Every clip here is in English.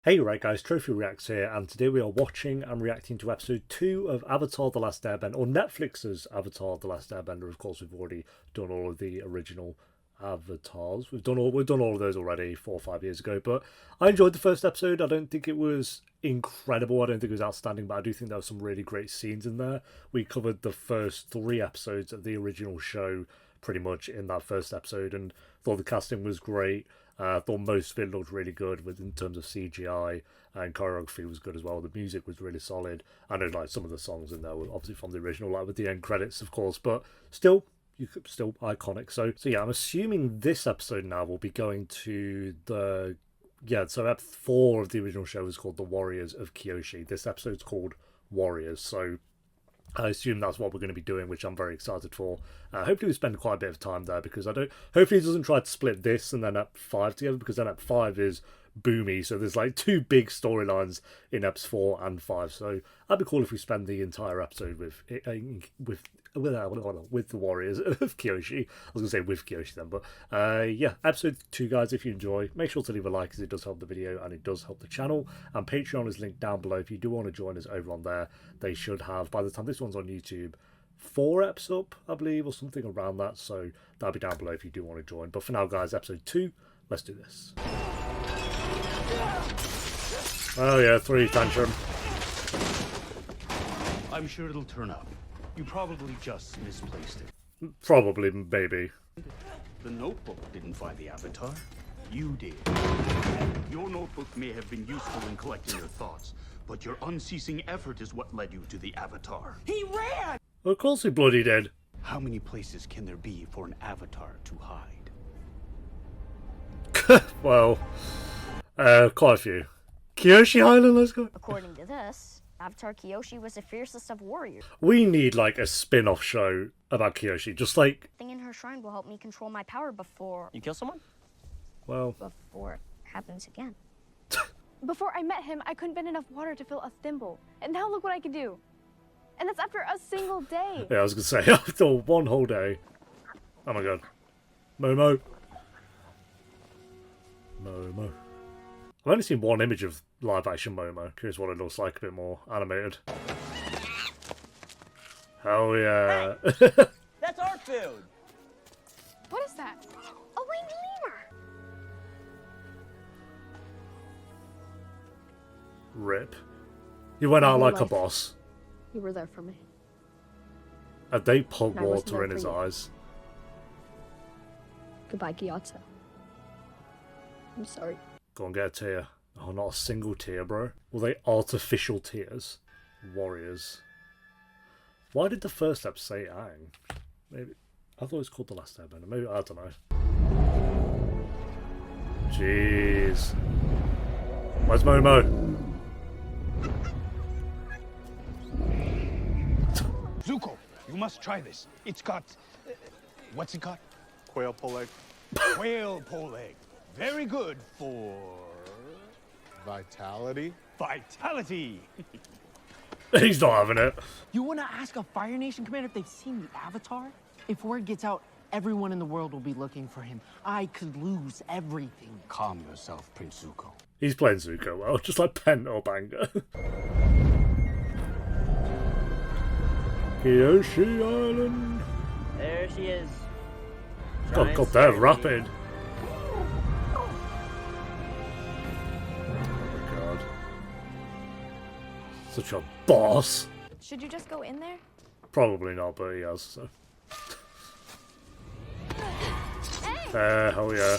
Hey right guys, Trophy Reacts here, and today we are watching and reacting to episode 2 of Avatar the Last Airbender, or Netflix's Avatar the Last Airbender. Of course, we've already done all of the original avatars. We've done all of those already 4 or 5 years ago, but I enjoyed the first episode. I don't think it was incredible, I don't think it was outstanding, but I do think there were some really great scenes in there. We covered the first 3 episodes of the original show pretty much in that first episode, and thought the casting was great. I thought most of it looked really good in terms of CGI, and choreography was good as well. The music was really solid. I know like some of the songs in there were obviously from the original, like with the end credits of course, but still iconic. So yeah, I'm assuming this episode now will be going to so episode 4 of the original show was called The Warriors of Kyoshi. This episode's called Warriors, so I assume that's what we're going to be doing, which I'm very excited for. Hopefully we spend quite a bit of time there, because hopefully it doesn't try to split this and then Ep 5 together, because then Ep 5 is boomy, so there's like 2 big storylines in Eps 4 and 5, so that'd be cool if we spend the entire episode with the Warriors of Kyoshi. I was going to say with Kyoshi then, but yeah, episode 2 guys, if you enjoy, make sure to leave a like, because it does help the video and it does help the channel, and Patreon is linked down below if you do want to join us over on there. They should have, by the time this one's on YouTube, 4 eps up, I believe, or something around that, so that'll be down below if you do want to join. But for now guys, episode 2, let's do this. Oh yeah, 3 tantrum. I'm sure it'll turn up. You probably just misplaced it. Probably, maybe. The notebook didn't find the avatar. You did. Your notebook may have been useful in collecting your thoughts, but your unceasing effort is what led you to the avatar. He ran! Of course he bloody did. How many places can there be for an avatar to hide? Well, quite a few. Kyoshi Island, let's go. According to this, Avatar Kyoshi was the fiercest of warriors. We need like a spin-off show about Kyoshi, just like... Thing in her shrine will help me control my power before... You kill someone? Well... Before it happens again. Before I met him, I couldn't bend enough water to fill a thimble. And now look what I can do. And that's after a single day. Yeah, I was going to say, after 1 whole day. Oh my god. Momo. Momo. I've only seen 1 image of live-action Momo. Curious what it looks like, a bit more animated. Hell yeah. That's our food! What is that? A winged lemur! Rip. You went out like a boss. You were there for me. And they put I wasn't water there in for his you. eyes. Goodbye, Gyatso. I'm sorry. Go and get a tear. Oh, not a single tear, bro. Were they artificial tears? Warriors. Why did the first episode say Aang? Maybe. I thought it was called The Last Airbender. Maybe, I don't know. Jeez. Where's Momo? Zuko, you must try this. It's got... what's it got? Quail pole egg. Whale pole egg. Very good for... Vitality. vitality. He's not having it. You want to ask a Fire Nation commander if they've seen the Avatar? If word gets out, everyone in the world will be looking for him. I could lose everything. Calm yourself, Prince Zuko. He's playing Zuko well, just like pent up anger. Kyoshi Island. There she is. God, they're rapid. Oh my god. Such a boss. Should you just go in there? Probably not, but he has, so. Hell yeah.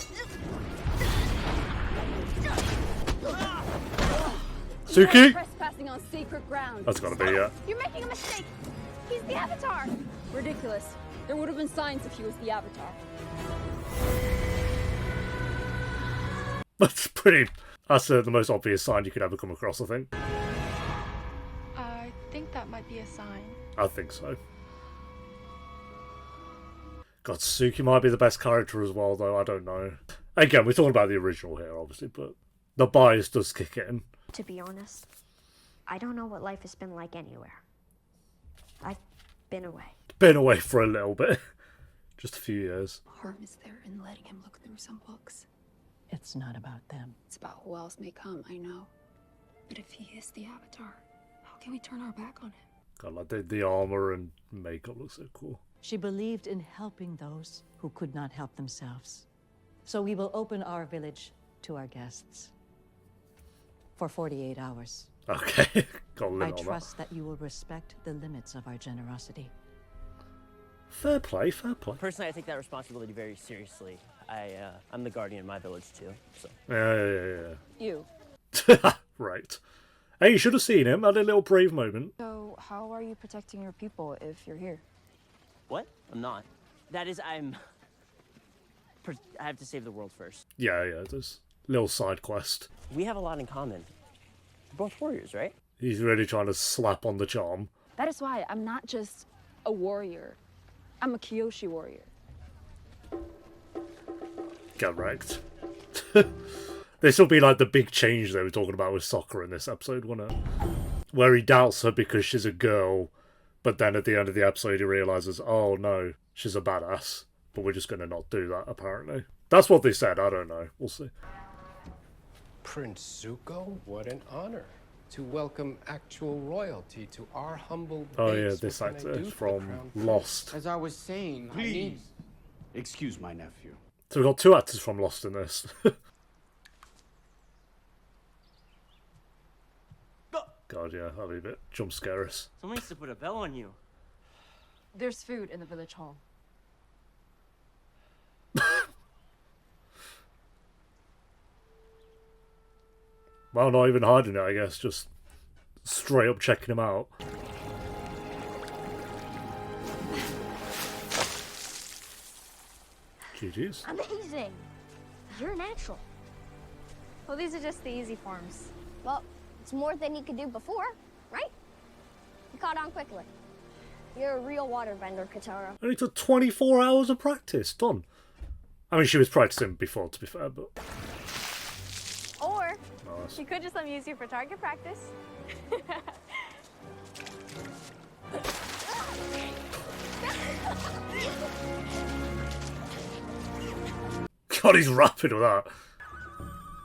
Suki? Trespassing on sacred ground. That's gotta be it. You're making a mistake. He's the Avatar. Ridiculous. There would have been signs if he was the Avatar. That's the most obvious sign you could ever come across, I think. I think that might be a sign. I think so. God, Suki might be the best character as well, though. I don't know. Again, we're talking about the original here, obviously, but the bias does kick in. To be honest, I don't know what life has been like anywhere. I've been away. Been away for a little bit. Just a few years. Harm is there in letting him look through some books. It's not about them. It's about who else may come, I know. But if he is the Avatar, how can we turn our back on him? God, like the armor and makeup looks so cool. She believed in helping those who could not help themselves. So we will open our village to our guests for 48 hours. Okay, got a I limit on trust that you will respect the limits of our generosity. that. Fair play, fair play. Personally, I take that responsibility very seriously. I'm the guardian of my village too. So. Yeah. You. Right. Hey, you should have seen him. Had a little brave moment. So, how are you protecting your people if you're here? What? I'm not. That is, I have to save the world first. Yeah, there's a little side quest. We have a lot in common. We're both warriors, right? He's really trying to slap on the charm. That is why I'm not just a warrior. I'm a Kyoshi warrior. Get wrecked. This will be like the big change they were talking about with Sokka in this episode, won't it? Where he doubts her because she's a girl, but then at the end of the episode he realises, oh no, she's a badass. But we're just going to not do that, apparently. That's what they said, I don't know. We'll see. Prince Zuko, what an honor to welcome actual royalty to our humble base. Oh yeah, What this can I actor do for from the Crown Prince? Lost. As I was saying, I need... Please, excuse my nephew. So we've got two actors from Lost in this. God, yeah, that'll be a bit jump scares. Someone needs to put a bell on you. There's food in the village hall. Well, not even hiding it, I guess. Just straight up checking him out. GG's. Amazing! You're natural. Well, these are just the easy forms. Well, it's more than he could do before, right? He caught on quickly. You're a real waterbender, Katara. Only took 24 hours of practice. Done. I mean, she was practicing before, to be fair, but... Or Nice. you could just let me use you for target practice. God, he's rapid with that.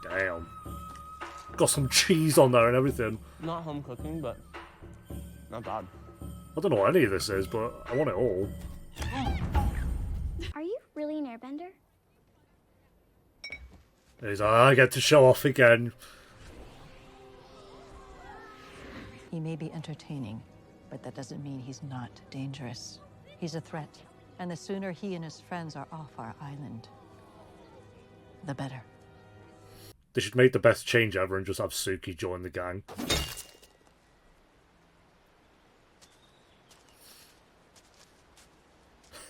Damn. Got some cheese on there and everything. Not home cooking, but not bad. I don't know what any of this is, but I want it all. Are you really an airbender? He's like, I get to show off again. He may be entertaining, but that doesn't mean he's not dangerous. He's a threat, and the sooner he and his friends are off our island, the better. They should make the best change ever and just have Suki join the gang.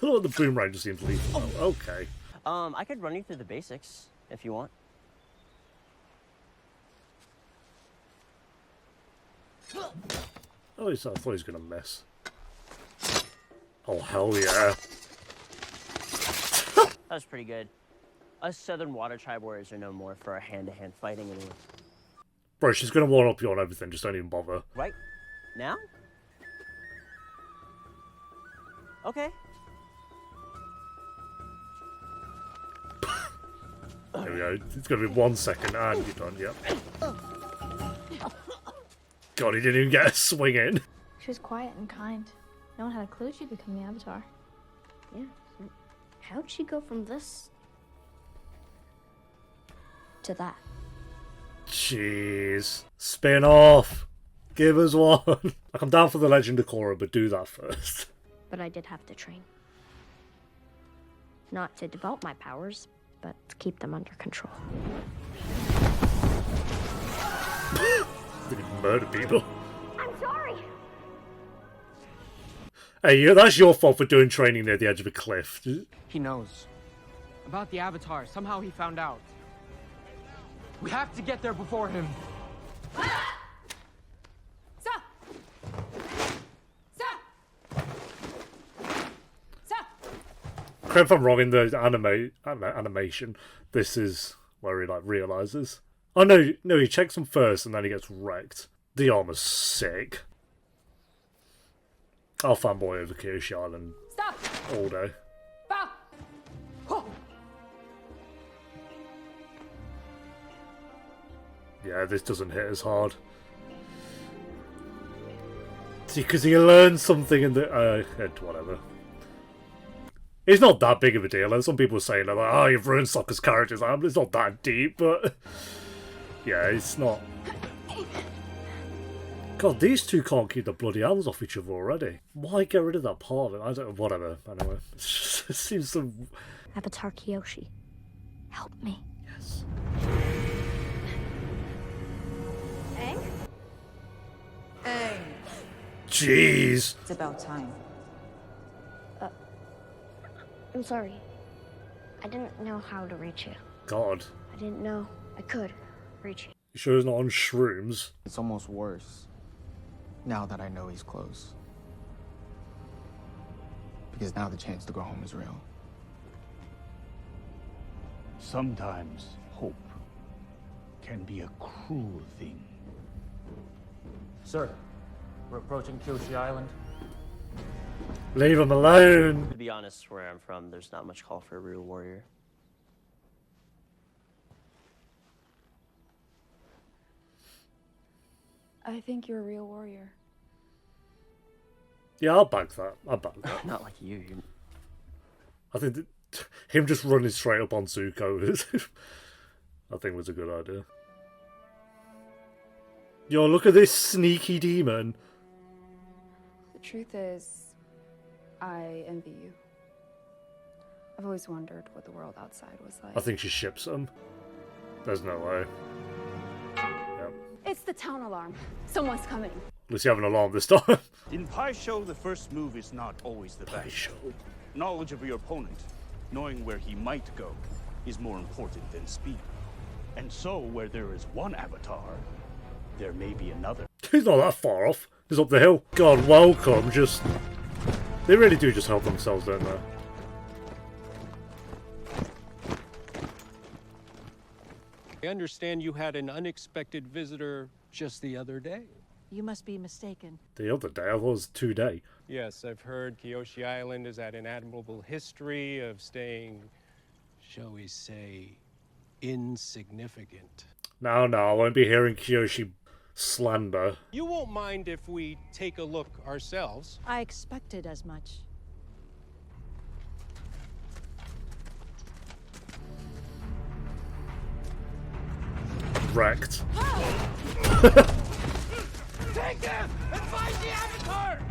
Oh, the boomerang just seems lethal. Oh, okay. I could run you through the basics if you want. Oh, I thought he was going to miss. Oh, hell yeah. That was pretty good. Us Southern Water Tribe warriors are known more for our hand-to-hand fighting anyway. Bro, she's going to one up you on everything, just don't even bother. Right? Now? Okay. There we go. It's going to be 1 second and you're done, yep. God, he didn't even get a swing in. She was quiet and kind. No one had a clue she'd become the Avatar. Yeah. So how'd she go from this to that? Jeez. Spin off. Give us one. Like, I'm down for the Legend of Korra, but do that first. But I did have to train. Not to develop my powers, but to keep them under control. They can murder people. I'm sorry. Hey, yeah, that's your fault for doing training near the edge of a cliff. He knows. About the Avatar. Somehow he found out. We have to get there before him. Stop! Stop! Stop! Correct if I'm wrong in the animation. This is where he like realizes. Oh no, he checks them first and then he gets wrecked. The armor's sick. I'll fanboy over Kyoshi Island Stop! all day. Bow! Oh. Yeah, this doesn't hit as hard. See, because he learned something in the... whatever. It's not that big of a deal. Some people are saying, like, oh, you've ruined Sokka's character's arm. It's not that deep, but... yeah, it's not... God, these two can't keep the bloody hands off each other already. Why get rid of that part of it? I don't know, whatever. Anyway, it seems so... Avatar Kyoshi, help me. Yes. Aang? Aang. Jeez. It's about time. I'm sorry. I didn't know how to reach you. God. I didn't know I could reach you. You sure he's not on shrooms? It's almost worse now that I know he's close. Because now the chance to go home is real. Sometimes hope can be a cruel thing. Sir, we're approaching Kyoshi Island. Leave him alone! To be honest, where I'm from, there's not much call for a real warrior. I think you're a real warrior. Yeah, I'll back that. I'll back that. Not like you. I think that him just running straight up on Zuko is... I think was a good idea. Yo, look at this sneaky demon. The truth is, I envy you. I've always wondered what the world outside was like. I think she ships him. There's no way. Yep. It's the town alarm. Someone's coming. At least you have an alarm this time. In Pai Sho, the first move is not always the best. Knowledge of your opponent, knowing where he might go, is more important than speed. And so, where there is one avatar, there may be another. He's not that far off. He's up the hill. God, welcome. Just... They really do just help themselves, don't they? I understand you had an unexpected visitor just the other day. You must be mistaken. The other day, I thought it was 2 days. Yes, I've heard Kyoshi Island has had an admirable history of staying, shall we say, insignificant. No, I won't be hearing Kyoshi slander. You won't mind if we take a look ourselves? I expected as much. Wrecked. Take them and find the Avatar!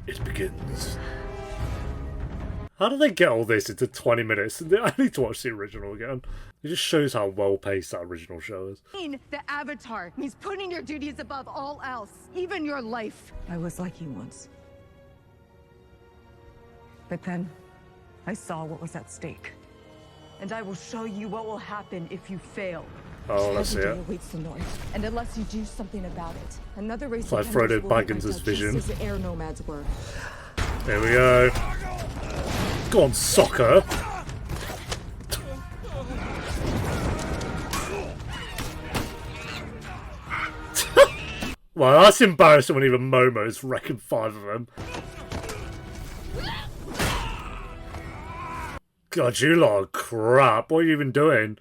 It begins. How do they get all this into 20 minutes? I need to watch the original again. It just shows how well paced that original show is. The Avatar means putting your duties above all else, even your life. I was like you once. But then, I saw what was at stake. And I will show you what will happen if you fail. Oh, let's see Every it. day awaits the North, and unless you do something about it, another race It's like of Frodo Penders will be Baggins' wiped out vision. just as the air nomads were. There we go. Go on, Sokka. Well, that's embarrassing when even Momo's wrecking 5 of them. God, you lot are crap. What are you even doing?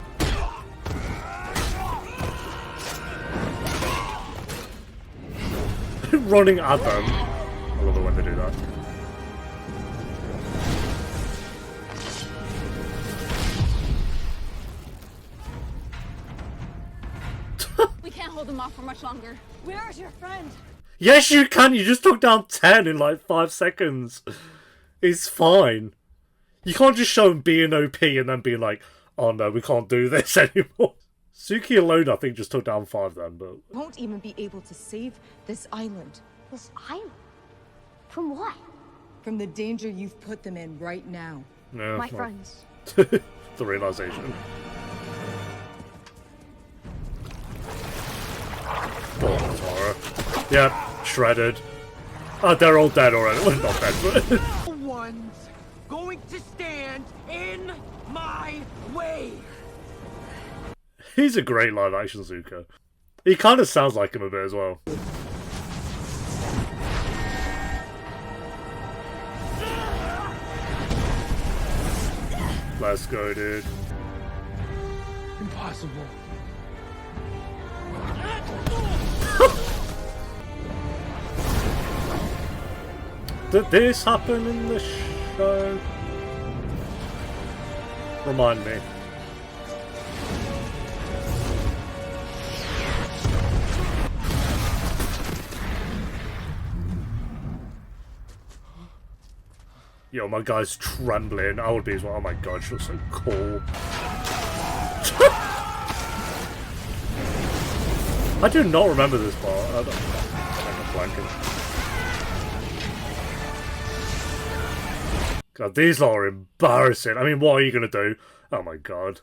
Running at them. I love it when they do that. We can't hold them off for much longer. Where's your friend? Yes, you can. You just took down 10 in like 5 seconds. It's fine. You can't just show him being OP and then being like, oh no, we can't do this anymore. Suki alone, I think, just took down 5 then, but... Won't even be able to save this island. This island? From what? From the danger you've put them in right now. No, My well. friends. The realization. Poor Katara. Yep, shredded. Oh, they're all dead already. Well, not dead, but... No one's going to stand in my way. He's a great live-action Zuko. He kind of sounds like him a bit as well. Let's go, dude. Impossible. Did this happen in the show? Remind me. Yo, my guy's trembling. I would be as well. Oh my god, she looks so cool. I do not remember this part. I don't I'm blanking. God, these lot are embarrassing. I mean, what are you going to do? Oh my god.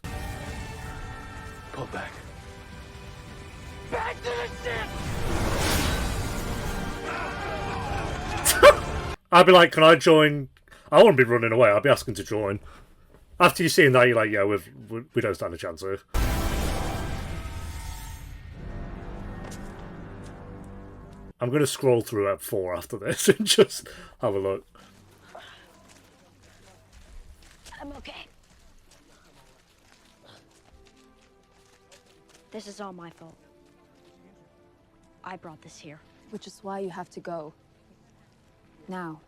Pull back. Back to the ship! I'd be like, can I join? I wouldn't be running away. I'd be asking to join. After you've seen that, you're like, yeah, we don't stand a chance here. I'm going to scroll through Ep 4 after this and just have a look. I'm okay. This is all my fault. I brought this here. Which is why you have to go. Now.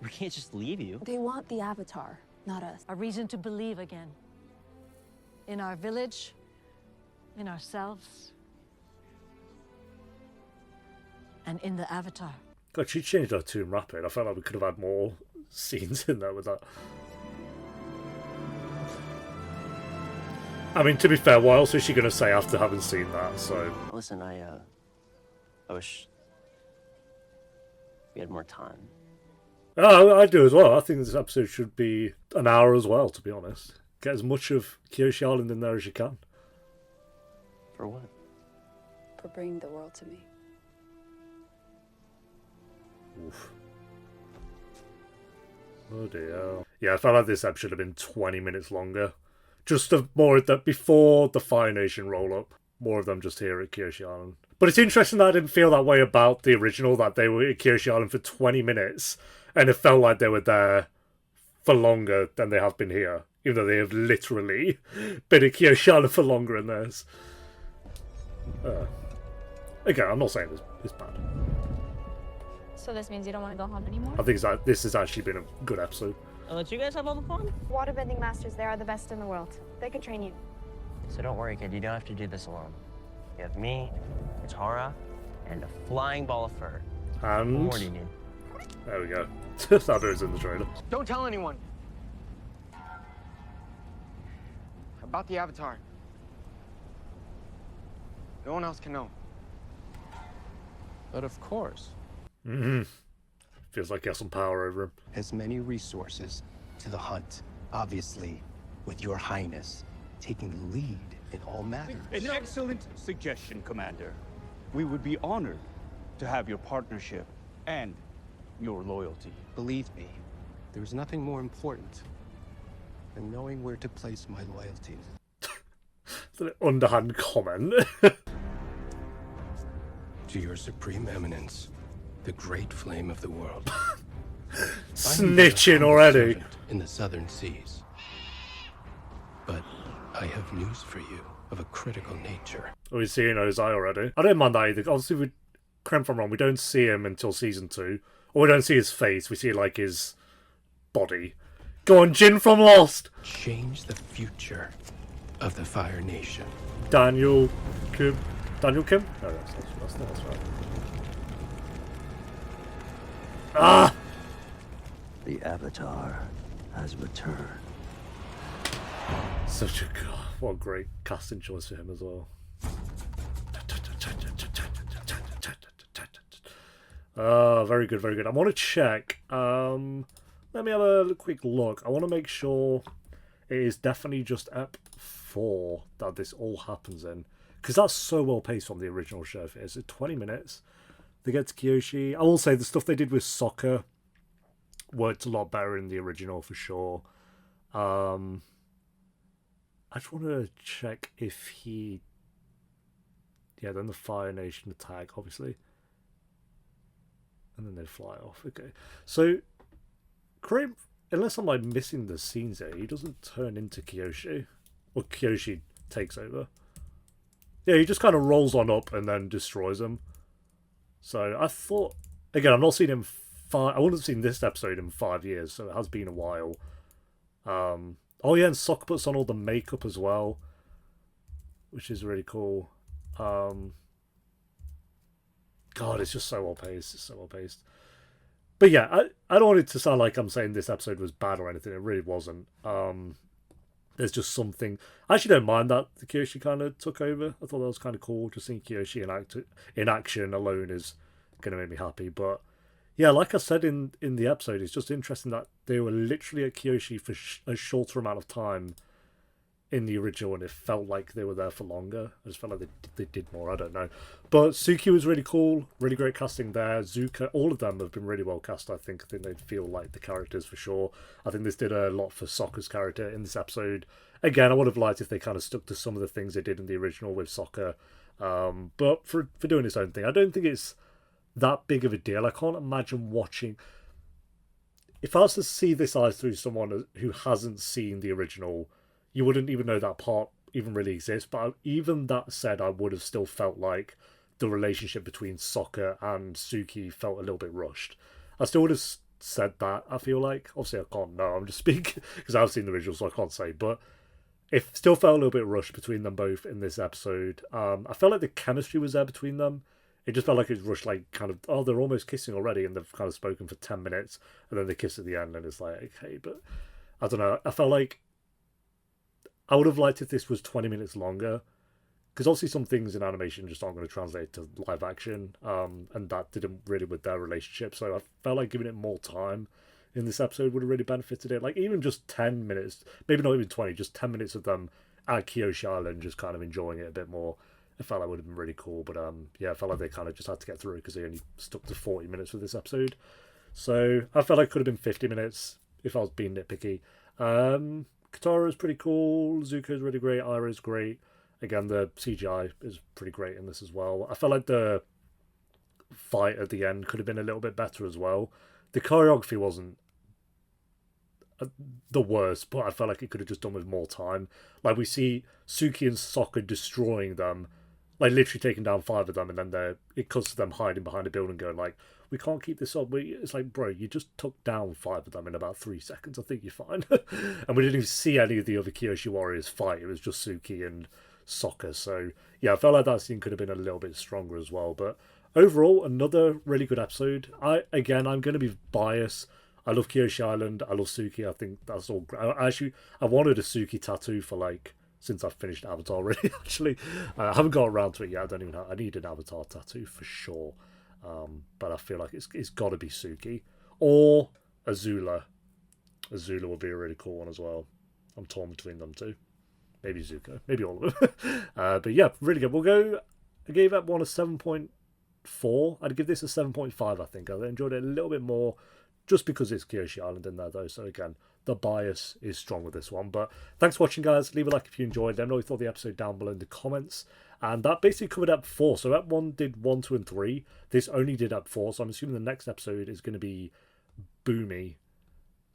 We can't just leave you. They want the Avatar, not us. A reason to believe again. In our village, in ourselves, and in the Avatar. God, she changed her tune rapid. I felt like we could have had more scenes in there with that. I mean, to be fair, what else is she going to say after having seen that? So Listen, I wish we had more time. oh, I do as well. I think this episode should be an hour as well, to be honest. Get as much of Kyoshi Island in there as you can. For what? For bringing the world to me. Oof. Oh dear. Yeah, I felt like this episode should have been 20 minutes longer. Just more of that before the Fire Nation roll up. More of them just here at Kyoshi Island. But it's interesting that I didn't feel that way about the original, that they were at Kyoshi Island for 20 minutes, and it felt like they were there for longer than they have been here. Even though they have literally been at Kyoshi Island for longer in theirs. Again, I'm not saying it's bad. So this means you don't want to go home anymore? I think this has actually been a good episode. I'll let you guys have all the fun. Waterbending masters, they are the best in the world. They can train you. So don't worry, kid. You don't have to do this alone. You have me, Katara, and a flying ball of fur. And what more do you need? There we go. That was in the trailer. Don't tell anyone. About the Avatar. No one else can know. But of course. Feels like he has some power over him. Has many resources to the hunt. Obviously, with your highness taking the lead in all matters. An excellent suggestion, Commander. We would be honored to have your partnership and your loyalty. Believe me, there is nothing more important than knowing where to place my loyalties. It's an underhand comment. To your supreme eminence, the great flame of the world. Snitching already. In the southern seas. But I have news for you of a critical nature. Oh, he's seeing Ozai already. I don't mind that either. Obviously, correct me if I'm wrong, we don't see him until season 2. Or we don't see his face, we see, like, his body. Go on, Jin from Lost! Change the future of the Fire Nation. Daniel Kim? Daniel Kim? No, that's right. Ah! The Avatar has returned. Such a god. What a great casting choice for him as well. Very good, very good. I want to check. Let me have a quick look. I want to make sure it is definitely just Ep 4 that this all happens in. Because that's so well paced from the original show. It's 20 minutes. They get to Kyoshi. I will say the stuff they did with Sokka worked a lot better in the original for sure. I just want to check if he... Yeah, then the Fire Nation attack, obviously. And then they fly off. Okay. So, unless I'm like missing the scenes there, he doesn't turn into Kyoshi. Or Kyoshi takes over. Yeah, he just kind of rolls on up and then destroys them. So I thought, again, I've not seen him. I wouldn't have seen this episode in 5 years, so it has been a while. Oh yeah, and Sokka puts on all the makeup as well, which is really cool. God, it's just so well paced. It's so well paced. But yeah, I don't want it to sound like I'm saying this episode was bad or anything. It really wasn't. There's just something. I actually don't mind that the Kyoshi kind of took over. I thought that was kind of cool. Just seeing Kyoshi in action alone is going to make me happy. But yeah, like I said in the episode, it's just interesting that they were literally at Kyoshi for a shorter amount of time in the original, and it felt like they were there for longer. I just felt like they did more. I don't know. But Suki was really cool. Really great casting there. Zuko, all of them have been really well cast, I think. I think they feel like the characters for sure. I think this did a lot for Sokka's character in this episode. Again, I would have liked if they kind of stuck to some of the things they did in the original with Sokka. But for doing its own thing, I don't think it's that big of a deal. I can't imagine watching... If I was to see this eyes through someone who hasn't seen the original, you wouldn't even know that part even really exists. But even that said, I would have still felt like the relationship between Sokka and Suki felt a little bit rushed. I still would have said that, I feel like. Obviously, I can't know. I'm just speaking because I've seen the original, so I can't say. But it still felt a little bit rushed between them both in this episode. I felt like the chemistry was there between them. It just felt like it was rushed, like, kind of, oh, they're almost kissing already, and they've kind of spoken for 10 minutes, and then they kiss at the end, and it's like, okay, but I don't know. I felt like I would have liked if this was 20 minutes longer, because obviously some things in animation just aren't going to translate to live action, and that didn't really with their relationship, so I felt like giving it more time in this episode would have really benefited it. Like, even just 10 minutes, maybe not even 20, just 10 minutes of them at Kyoshi Island just kind of enjoying it a bit more. I felt like would have been really cool, but yeah, I felt like they kind of just had to get through because they only stuck to 40 minutes for this episode. So I felt like it could have been 50 minutes if I was being nitpicky. Katara is pretty cool. Zuko's really great. Ira's great. Again, the CGI is pretty great in this as well. I felt like the fight at the end could have been a little bit better as well. The choreography wasn't the worst, but I felt like it could have just done with more time. Like, we see Suki and Sokka destroying them, like literally taking down 5 of them, and then it cuts to them hiding behind a building going like, we can't keep this up. It's like, bro, you just took down 5 of them in about 3 seconds. I think you're fine. And we didn't even see any of the other Kyoshi warriors fight. It was just Suki and Sokka. So yeah, I felt like that scene could have been a little bit stronger as well. But overall, another really good episode. I'm going to be biased. I love Kyoshi Island. I love Suki. I think that's all great. I wanted a Suki tattoo for like since I've finished Avatar. Really, actually, I haven't got around to it yet. I don't even know. I need an Avatar tattoo for sure. But I feel like it's got to be Suki or Azula. Azula would be a really cool one as well. I'm torn between them two. Maybe Zuko. Maybe all of them. But yeah, really good. I gave that one a 7.4. I'd give this a 7.5. I think I enjoyed it a little bit more. Just because it's Kyoshi Island in there, though. So, again, the bias is strong with this one. But thanks for watching, guys. Leave a like if you enjoyed. Let me know what you thought of the episode down below in the comments. And that basically covered Ep 4. So, Ep 1 did 1, 2, and 3. This only did Ep 4. So, I'm assuming the next episode is going to be Boomy.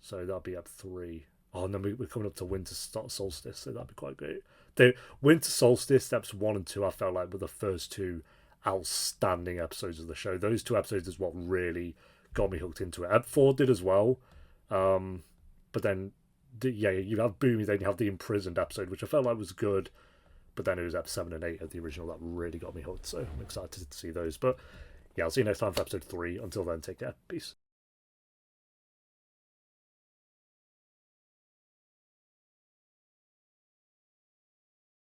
So, that'll be Ep 3. Oh, and then we're coming up to Winter Solstice. So, that'd be quite great. The Winter Solstice, Eps 1 and 2, I felt like were the first 2 outstanding episodes of the show. Those 2 episodes is what really got me hooked into it. Ep 4 did as well, but then yeah, you have Boomy, then you have the imprisoned episode, which I felt like was good, but then it was Ep 7 and 8 of the original that really got me hooked, so I'm excited to see those. But yeah, I'll see you next time for episode 3. Until then, take care. Peace.